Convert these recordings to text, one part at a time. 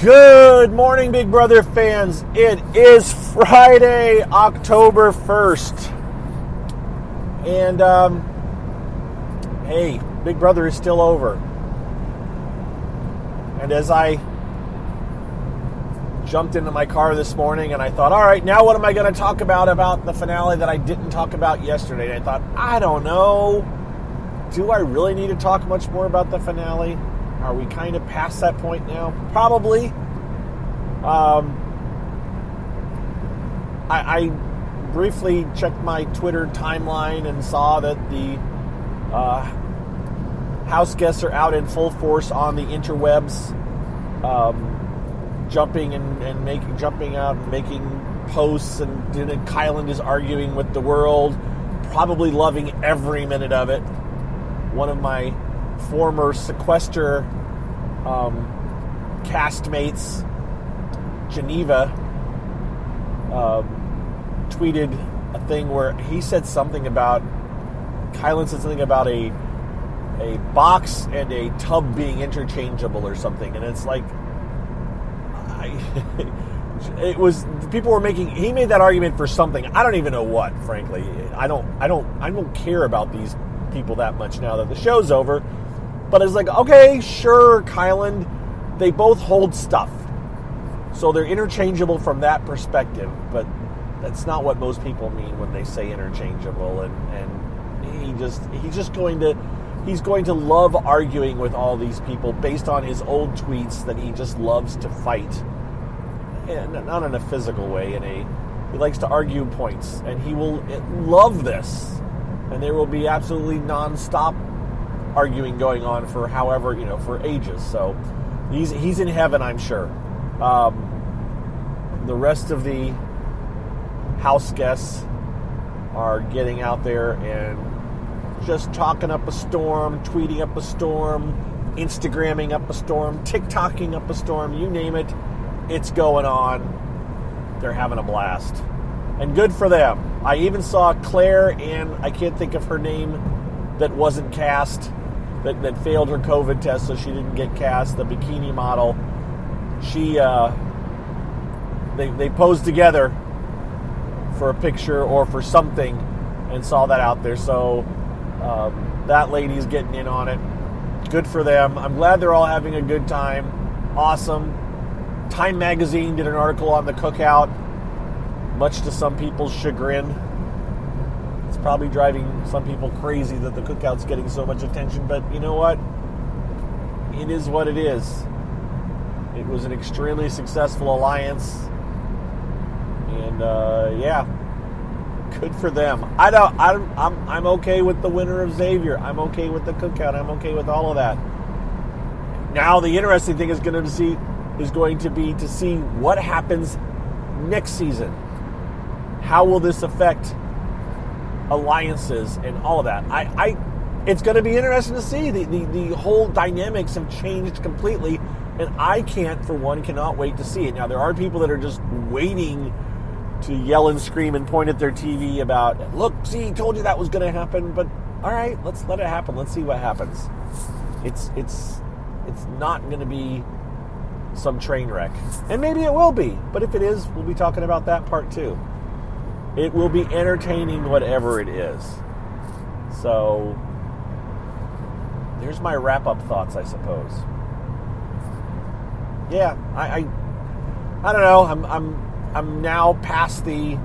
Good morning, Big Brother fans. It is Friday, October 1st. And, hey, Big Brother is still over. And as I jumped into my car this morning and I thought, all right, now what am I going to talk about the finale that I didn't talk about yesterday? And I thought, I don't know. Do I really need to talk much more about the finale? Are we kind of past that point now? Probably. I briefly checked my Twitter timeline and saw that the house guests are out in full force on the interwebs, jumping out and making posts, and Kyland is arguing with the world, probably loving every minute of it. One of my former sequester castmates, Geneva, tweeted a thing where he said something about, Kyland said something about a box and a tub being interchangeable or something, and it's like, he made that argument for something. I don't even know what, frankly. I don't care about these people that much now that the show's over. But it's like, okay, sure, Kyland, they both hold stuff. So they're interchangeable from that perspective, but that's not what most people mean when they say interchangeable. And he's going to love arguing with all these people based on his old tweets that he just loves to fight. And not in a physical way, he likes to argue points, and he will love this. And there will be absolutely non-stop arguing going on for however, for ages. So he's in heaven, I'm sure. The rest of the house guests are getting out there and just talking up a storm, tweeting up a storm, Instagramming up a storm, TikToking up a storm, you name it, it's going on. They're having a blast. And good for them. I even saw Claire, and I can't think of her name, that wasn't cast, that failed her COVID test, so she didn't get cast, the bikini model. She, they posed together for a picture or for something and saw that out there. So that lady's getting in on it. Good for them. I'm glad they're all having a good time. Awesome. Time Magazine did an article on the cookout, much to some people's chagrin. It's probably driving some people crazy that the cookout's getting so much attention, but you know what? It is what it is. It was an extremely successful alliance, and yeah, good for them. I'm okay with the winner of Xavier. I'm okay with the cookout. I'm okay with all of that. Now the interesting thing is going to be to see what happens next season. How will this affect alliances and all of that? It's going to be interesting to see. The whole dynamics have changed completely, and I cannot wait to see it. Now, there are people that are just waiting to yell and scream and point at their TV about, look, see, told you that was going to happen, but all right, let's let it happen. Let's see what happens. It's not going to be some train wreck. And maybe it will be, but if it is, we'll be talking about that part too. It will be entertaining, whatever it is. So there's my wrap-up thoughts, I suppose. Yeah, I don't know. I'm now past the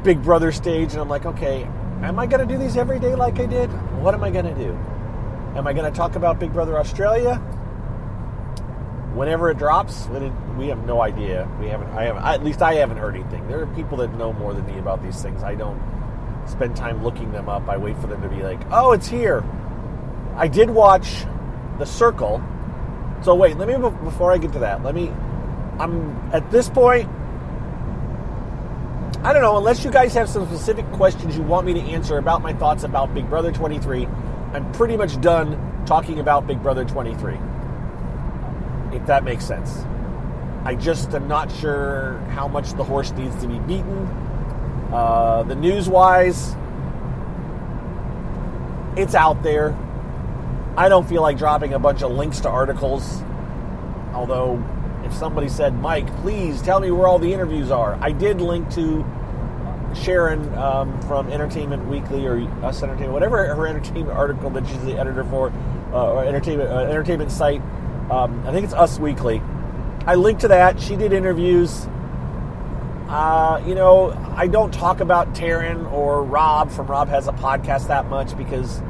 Big Brother stage, and I'm like, okay, am I going to do these every day like I did? What am I going to do? Am I going to talk about Big Brother Australia whenever it drops? We have no idea. At least I haven't heard anything. There are people that know more than me about these things. I don't spend time looking them up. I wait for them to be like, oh, it's here. I did watch The Circle. So wait, before I get to that, I'm at this point, I don't know, unless you guys have some specific questions you want me to answer about my thoughts about Big Brother 23, I'm pretty much done talking about Big Brother 23. If that makes sense. I just am not sure how much the horse needs to be beaten. The news-wise, it's out there. I don't feel like dropping a bunch of links to articles, although if somebody said, Mike, please tell me where all the interviews are. I did link to Sharon from Entertainment Weekly or Us Entertainment, whatever her entertainment article that she's the editor for, or entertainment site. I think it's Us Weekly. I linked to that. She did interviews. I don't talk about Taryn or Rob from Rob Has a Podcast that much because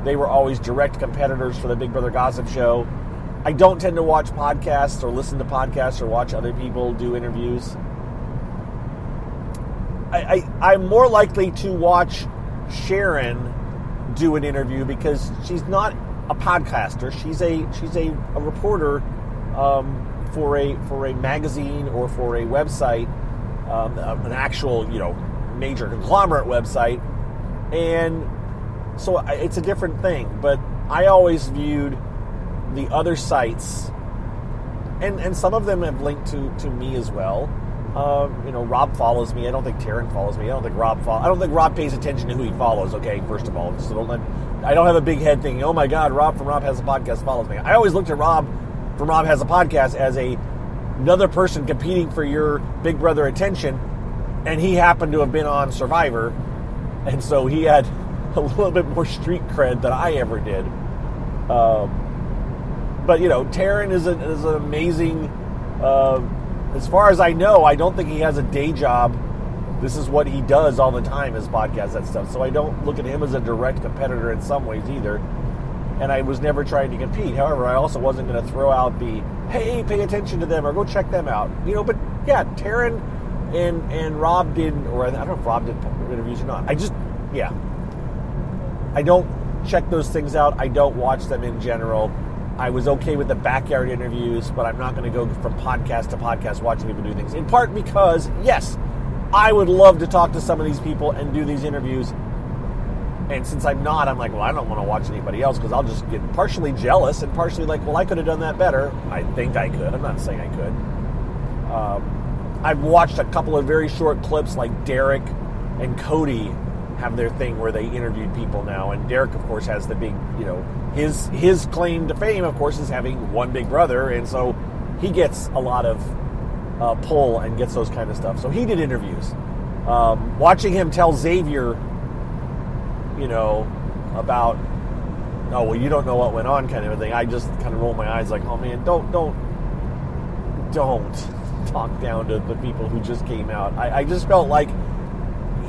they were always direct competitors for the Big Brother Gossip Show. I don't tend to watch podcasts or listen to podcasts or watch other people do interviews. I'm more likely to watch Sharon do an interview because she's not a podcaster. She's a reporter for a magazine or for a website, an actual major conglomerate website, and so it's a different thing. But I always viewed the other sites, and some of them have linked to me as well. Rob follows me. I don't think Taryn follows me. I don't think Rob pays attention to who he follows. Okay, first of all, so I don't have a big head thinking, oh my God, Rob from Rob Has a Podcast follows me. I always looked at Rob from Rob Has a Podcast as another person competing for your Big Brother attention, and he happened to have been on Survivor, and so he had a little bit more street cred than I ever did. But Taryn is an amazing. As far as I know, I don't think he has a day job. This is what he does all the time, is podcasts and stuff. So I don't look at him as a direct competitor in some ways either. And I was never trying to compete. However, I also wasn't going to throw out the, hey, pay attention to them or go check them out. But yeah, Taryn and Rob did, or I don't know if Rob did interviews or not. I don't check those things out. I don't watch them in general. I was okay with the backyard interviews, but I'm not going to go from podcast to podcast watching people do things. In part because, yes, I would love to talk to some of these people and do these interviews. And since I'm not, I'm like, well, I don't want to watch anybody else because I'll just get partially jealous and partially like, well, I could have done that better. I think I could. I'm not saying I could. I've watched a couple of very short clips like Derek and Cody have their thing where they interviewed people now. And Derek, of course, has the big, his claim to fame, of course, is having one big brother. And so he gets a lot of pull and gets those kind of stuff. So he did interviews. Watching him tell Xavier, about, oh, well, you don't know what went on kind of a thing. I just kind of roll my eyes like, oh, man, don't talk down to the people who just came out. I just felt like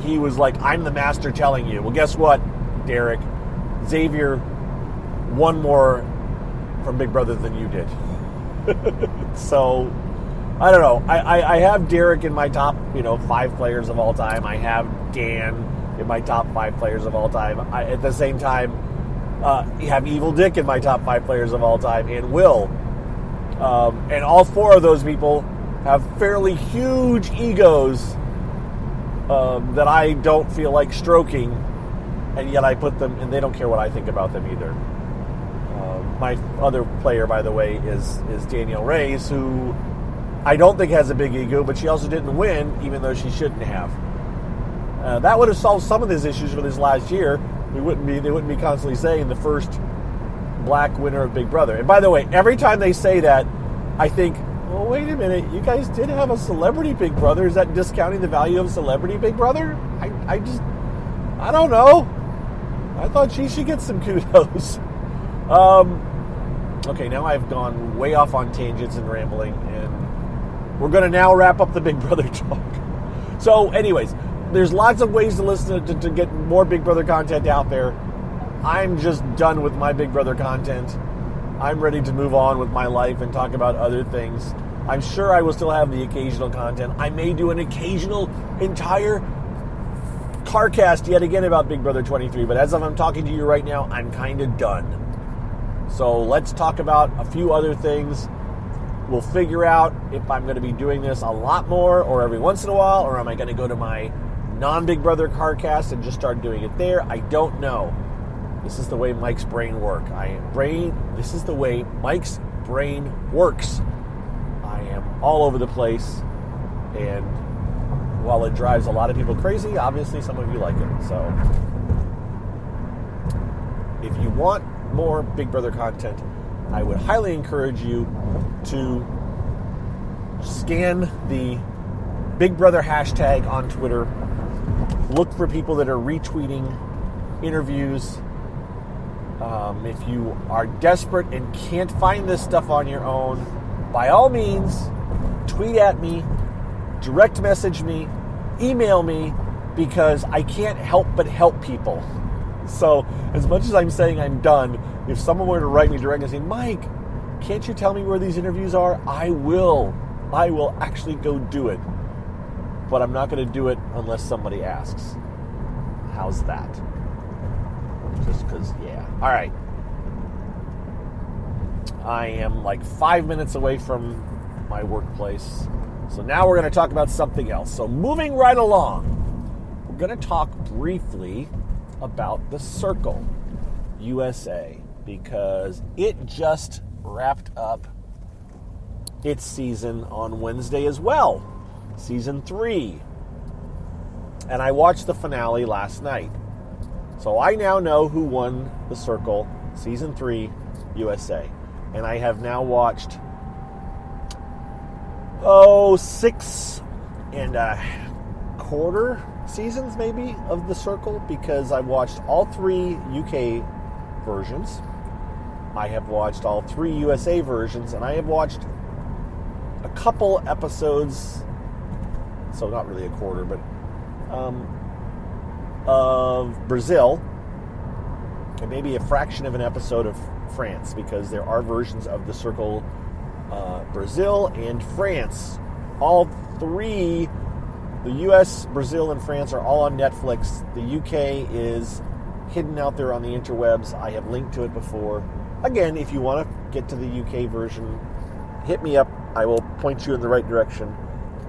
he was like, I'm the master telling you. Well, guess what, Derek? Xavier won more from Big Brother than you did. So, I don't know. I have Derek in my top, 5 players of all time. I have Dan in my top 5 players of all time. At the same time, you have Evil Dick in my top 5 players of all time, and Will. And all 4 of those people have fairly huge egos that I don't feel like stroking, and yet I put them, and they don't care what I think about them either. My other player, by the way, is Danielle Reyes, who I don't think has a big ego, but she also didn't win, even though she shouldn't have. That would have solved some of these issues for this last year. They wouldn't be constantly saying the first black winner of Big Brother. And by the way, every time they say that, I think, well, wait a minute, you guys did have a celebrity Big Brother. Is that discounting the value of celebrity Big Brother? I don't know. I thought she should get some kudos. Okay, now I've gone way off on tangents and rambling, and we're going to now wrap up the Big Brother talk. So, anyways, there's lots of ways to listen to get more Big Brother content out there. I'm just done with my Big Brother content. I'm ready to move on with my life and talk about other things. I'm sure I will still have the occasional content. I may do an occasional entire CarCast yet again about Big Brother 23, but as I'm talking to you right now, I'm kind of done. So let's talk about a few other things. We'll figure out if I'm going to be doing this a lot more or every once in a while, or am I going to go to my non-Big Brother CarCast and just start doing it there? I don't know. This is the way Mike's brain works. This is the way Mike's brain works. I am all over the place, and while it drives a lot of people crazy, obviously some of you like it. So if you want more Big Brother content, I would highly encourage you to scan the Big Brother hashtag on Twitter. Look for people that are retweeting interviews. If you are desperate and can't find this stuff on your own, by all means, tweet at me, direct message me, email me, because I can't help but help people. So as much as I'm saying I'm done, if someone were to write me directly and say, Mike, can't you tell me where these interviews are? I will actually go do it. But I'm not going to do it unless somebody asks. How's that? Just because, yeah. All right. I am like 5 minutes away from my workplace. So now we're going to talk about something else. So moving right along, we're going to talk briefly about The Circle USA, because it just wrapped up its season on Wednesday as well. Season 3. And I watched the finale last night. So I now know who won The Circle Season 3 USA. And I have now watched 6 and a quarter seasons maybe of The Circle, because I watched all 3 UK versions. I have watched all 3 USA versions, and I have watched a couple episodes, so not really a quarter, but of Brazil, and maybe a fraction of an episode of France, because there are versions of The Circle Brazil and France. All 3, the US, Brazil, and France, are all on Netflix. The UK is hidden out there on the interwebs. I have linked to it before. Again, if you want to get to the UK version, hit me up. I will point you in the right direction.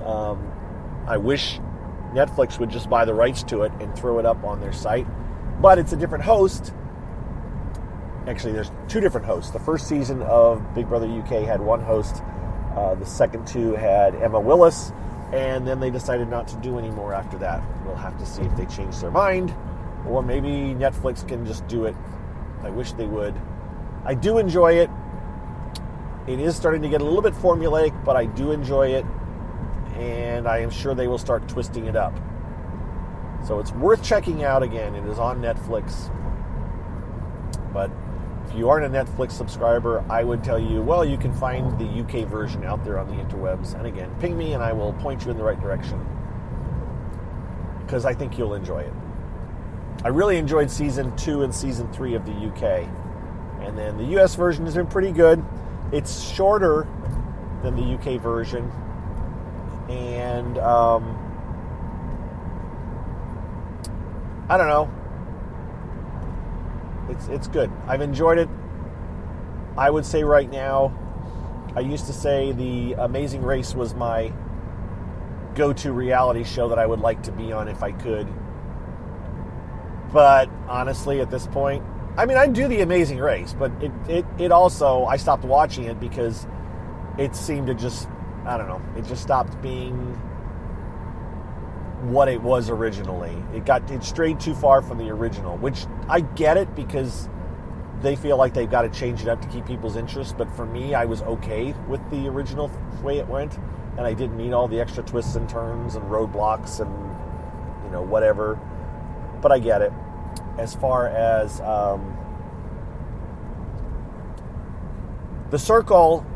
I wish Netflix would just buy the rights to it and throw it up on their site. But it's a different host. Actually, there's 2 different hosts. The first season of Big Brother UK had 1 host. The second 2 had Emma Willis. And then they decided not to do any more after that. We'll have to see if they change their mind. Or maybe Netflix can just do it. I wish they would. I do enjoy it. It is starting to get a little bit formulaic, but I do enjoy it. And I am sure they will start twisting it up. So it's worth checking out again. It is on Netflix. But if you aren't a Netflix subscriber, I would tell you, well, you can find the UK version out there on the interwebs. And again, ping me and I will point you in the right direction, because I think you'll enjoy it. I really enjoyed Season 2 and Season 3 of the UK. And then the US version has been pretty good. It's shorter than the UK version. And, I don't know. It's good. I've enjoyed it. I would say right now, I used to say The Amazing Race was my go-to reality show that I would like to be on if I could. But honestly, at this point, I mean, I'd do The Amazing Race, but it also, I stopped watching it because it seemed to just, I don't know, it just stopped being what it was originally. It strayed too far from the original, which I get it, because they feel like they've got to change it up to keep people's interest. But for me, I was okay with the original way it went, and I didn't need all the extra twists and turns and roadblocks and, whatever. But I get it. As far as The Circle,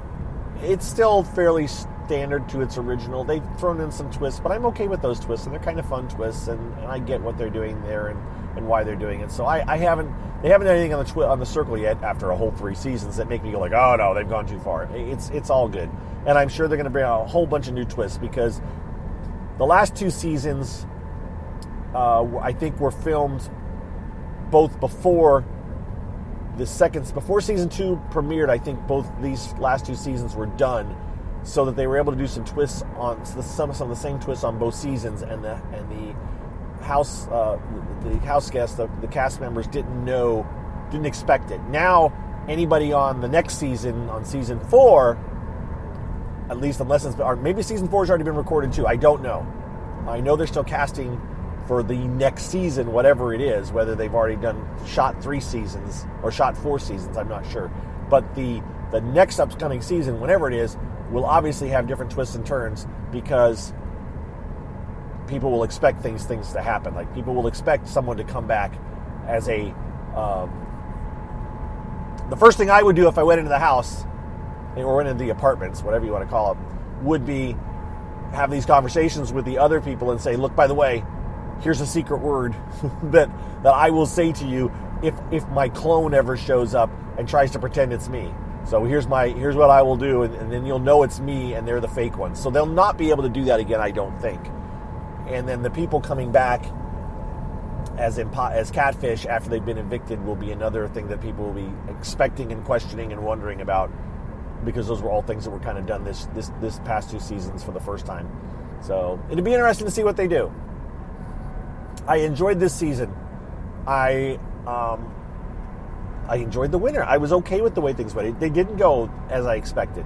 it's still fairly standard to its original. They've thrown in some twists, but I'm okay with those twists, and they're kind of fun twists, and I get what they're doing there and why they're doing it. So they haven't done anything on the Circle yet after a whole 3 seasons that make me go like, oh no, they've gone too far. It's all good, and I'm sure they're going to bring out a whole bunch of new twists, because the last 2 seasons, I think, were filmed both before Season 2 premiered. I think both these last 2 seasons were done, so that they were able to do some twists on some of the same twists on both seasons, and the house guests, the cast members didn't expect it. Now anybody on the next season, on Season 4, at least unless maybe Season 4 has already been recorded too. I don't know. I know they're still casting for the next season, whatever it is, whether they've already shot 3 seasons or shot 4 seasons, I'm not sure. But the next upcoming season, whenever it is, will obviously have different twists and turns because people will expect things to happen. Like, people will expect someone to come back as a... the first thing I would do if I went into the house, or went into the apartments, whatever you want to call them, would be have these conversations with the other people and say, look, by the way, here's a secret word that I will say to you if my clone ever shows up and tries to pretend it's me. So here's what I will do, and then you'll know it's me and they're the fake ones. So they'll not be able to do that again, I don't think. And then the people coming back as catfish after they've been evicted will be another thing that people will be expecting and questioning and wondering about, because those were all things that were kind of done this past 2 seasons for the first time. So it'd be interesting to see what they do. I enjoyed this season. I enjoyed the winter. I was okay with the way things went. They didn't go as I expected,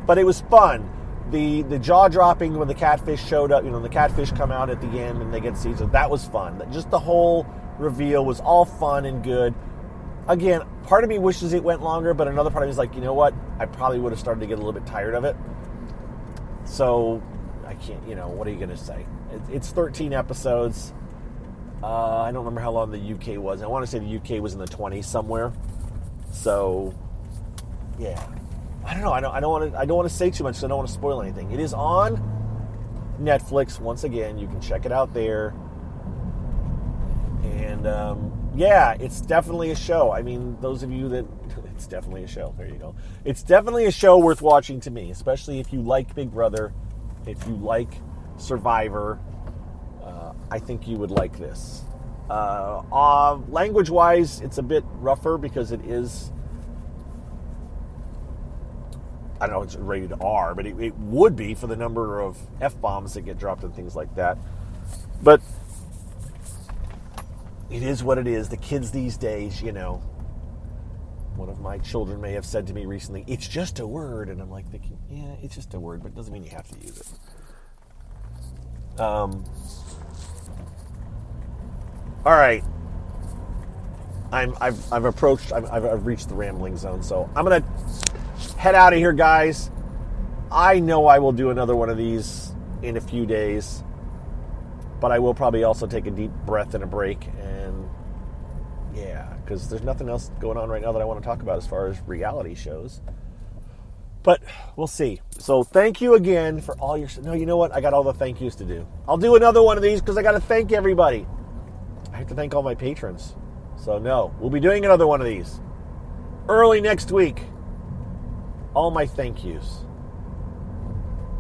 but it was fun. The jaw dropping when the catfish showed up. The catfish come out at the end and they get seasoned. That was fun. Just the whole reveal was all fun and good. Again, part of me wishes it went longer, but another part of me is like, you know what? I probably would have started to get a little bit tired of it. So I can't. What are you going to say? It's 13 episodes. I don't remember how long the UK was. I want to say the UK was in the 20s somewhere. So, yeah, I don't know. I don't want to say too much, so I don't want to spoil anything. It is on Netflix once again. You can check it out there. And yeah, it's definitely a show. I mean, those of you that it's definitely a show. There you go. It's definitely a show worth watching to me, especially if you like Big Brother, if you like Survivor. I think you would like this. Language-wise, it's a bit rougher because it is, I don't know, it's rated R, but it would be for the number of F-bombs that get dropped and things like that. But it is what it is. The kids these days, one of my children may have said to me recently, it's just a word. And I'm like thinking, yeah, it's just a word, but it doesn't mean you have to use it. All right, I've reached the rambling zone, so I'm gonna head out of here, guys. I know I will do another one of these in a few days, but I will probably also take a deep breath and a break, and yeah, because there's nothing else going on right now that I want to talk about as far as reality shows. But we'll see. So thank you again for all your... No, you know what? I got all the thank yous to do. I'll do another one of these because I got to thank everybody. I have to thank all my patrons. So no, we'll be doing another one of these early next week. All my thank yous.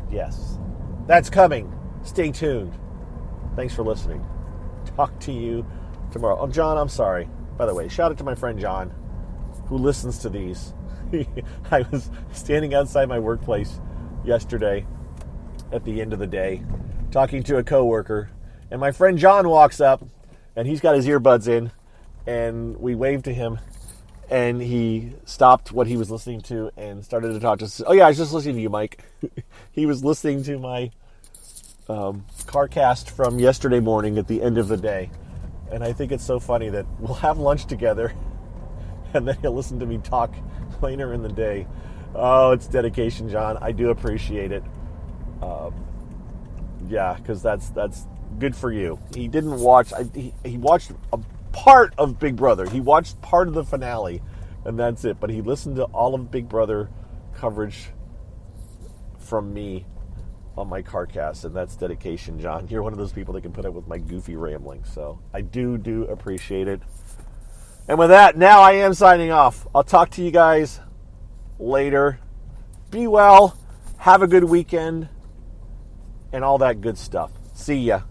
Yes, that's coming. Stay tuned. Thanks for listening. Talk to you tomorrow. Oh, John, I'm sorry. By the way, shout out to my friend John, who listens to these. I was standing outside my workplace yesterday at the end of the day talking to a coworker, and my friend John walks up, and he's got his earbuds in, and we waved to him, and he stopped what he was listening to and started to talk to us. Oh, yeah, I was just listening to you, Mike. He was listening to my CarCast from yesterday morning at the end of the day, and I think it's so funny that we'll have lunch together, and then he'll listen to me talk later in the day. Oh, it's dedication, John. I do appreciate it. Yeah, because that's good for you. He didn't watch. He watched a part of Big Brother. He watched part of the finale, and that's it. But he listened to all of Big Brother coverage from me on my CarCast, and that's dedication, John. You're one of those people that can put up with my goofy rambling, so I do appreciate it. And with that, now I am signing off. I'll talk to you guys later. Be well. Have a good weekend. And all that good stuff. See ya.